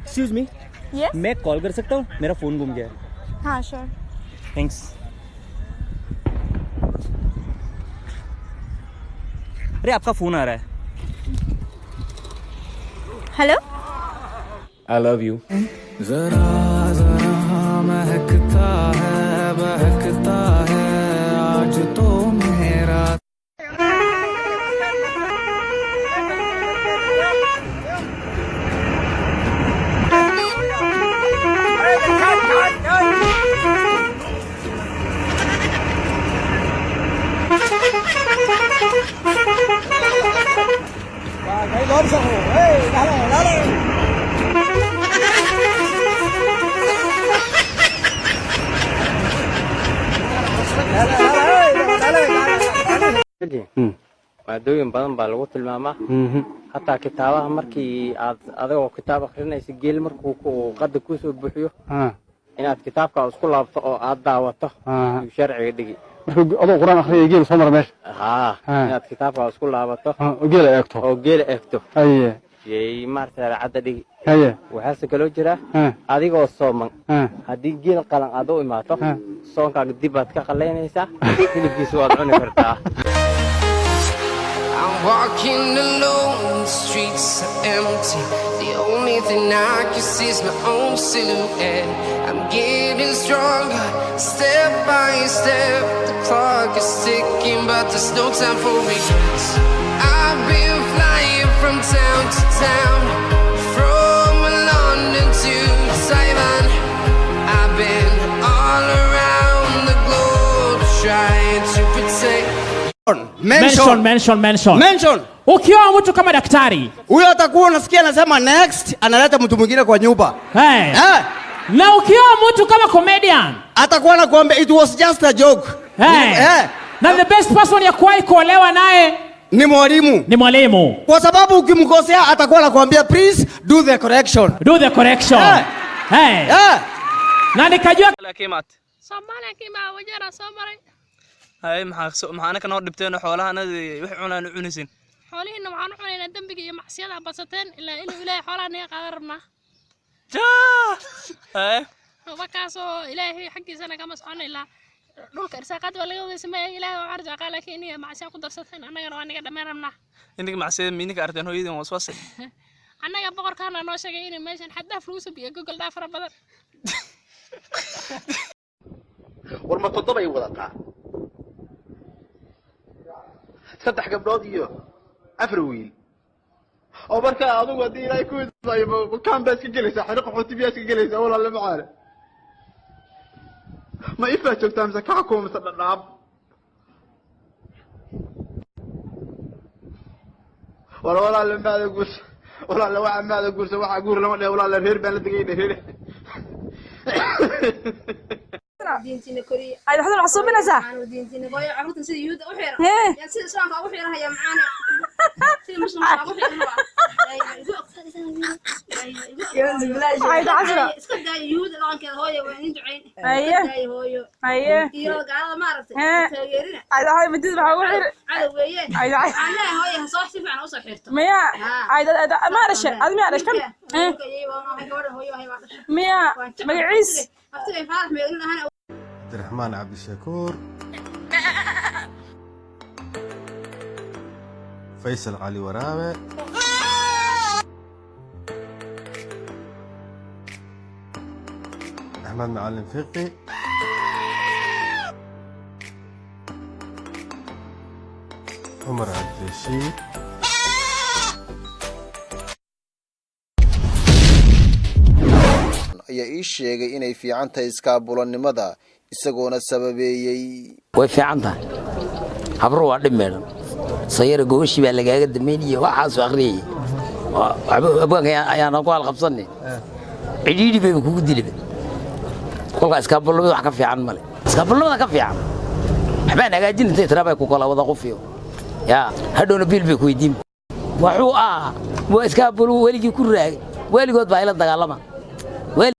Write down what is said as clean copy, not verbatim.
Excuse me, Yes? मैं कॉल कर सकता हूँ? मेरा फोन गुम गया है। हाँ श्योर। थैंक्स। अरे आपका फोन आ रहा है। हेलो। I love you. जरा जरा महकता है आज तो मेरा maadooyin badan baa lagu tilmaamaa hataa kitaabaha markii aad adigoo kitaab akhrinaysa geel markuu qadda ku soo buuxiyo inaad kitaabka isku laabto oo aad daawato uu sharciga dhigi marka adoo quraan akhriyo geel soo mar meesha inaad kitaabka isku laabato oo geel eegto haye yey maartay racada dhigi haye waxaase kaloo jira adigoo sooman haddii geel qalan aad u imaato soonkaaga dib baad ka qalaynaysaa hilibkiisa waad cuni kartaa. I'm walking alone, the streets are empty. The only thing I can see is my own silhouette. I'm getting stronger, step by step. The clock is ticking, but there's no time for regrets. I've been flying from town to town, from London to Taiwan. I've been all around the globe trying to protect. Mention. Ukiwa mtu kama daktari, huyo atakuwa unasikia anasema next, analeta mtu mwingine kwa nyumba. Na ukiwa mtu kama comedian, atakuwa anakuambia it was just a joke. Na the best person ya kuwahi kuolewa naye ni mwalimu. Kwa sababu ukimkosea atakuwa anakuambia please do the correction. Na nikajua Soomaaliya kiima wajara soo maray. maxaana ka noo dhibteen xoolahan wax cunaan cunaysin xoolihiina waxaan u cunaynaa dambiga iyo macsiyada basateen ilaa inuu ilaahay xoolaha naga qaadan rabnaa wakaasoo ilaahay xaggiisana kama socon ilaa dhulka irsaaqaad waa laga wada sameeyay ilaahay waa arjaaqa laakiin iyo macsiya ku darsateen annagana waa naga dhammaan rabnaa inta macsiyada miinika arteen hooyadeen waa waswas annaga boqorkaana noo sheegay in meeshan xadaaf lagu sabiyo gogol dhaaf fara badan war ma todoba ay wadataa saddex gabdhood iyo afar wiil oo marka adigu hadii ilaahay ku idaayo kaan baas ka gelaysaa xariiq xooti ka gelaysaa walaal macaale ma ifa joogtaa mise ka xukuumta dhadhaab walaal maada guus walaal waxa guur lama dheeyo walaal reer baan la degay reer diintina koriya ay waxaad cusubinaysaa aan diintina gooyo carruurta sida yuhuud u xiro yaa sida islaamka ugu xirahaya macaana sida muslimka ugu xirahaya ay daasra iska daa yuhuud dhaqankeeda hooyo waa in duceyn haye iyo gaalada ma aragtay taageerina ay dahay midid waxa ugu xir cadaw weeye ay dahay aan hooyo ha soo xifaan u soo xirto miya ay ma arashay admi arashkan miya magaciis aftiga faarax meelin ahana الرحمن عبد الشكور فيصل علي ورابع أحمد معلم فقي عمر عبد الرشيد ayaa ii sheegay inay fiican tahay iskaabulannimada isagoona sababeeyay way fiican tahay habro waa dhimeelan sayara gooshi baa lagaaga dameeyay waxaas akhriyay abaan ayaan ku halqabsanay cidhiidhi bay kugu dilay kolka iskaabulnimada wax ka fiican male iskaabulnimada ka fiican waxbaan hagaajin intay tiraabay ku kala wada qofiyo yaa hadhowna bil bay ku weydiin wuxuu waa iskaabulu weligii ku raagay weligood baa ila dagaalama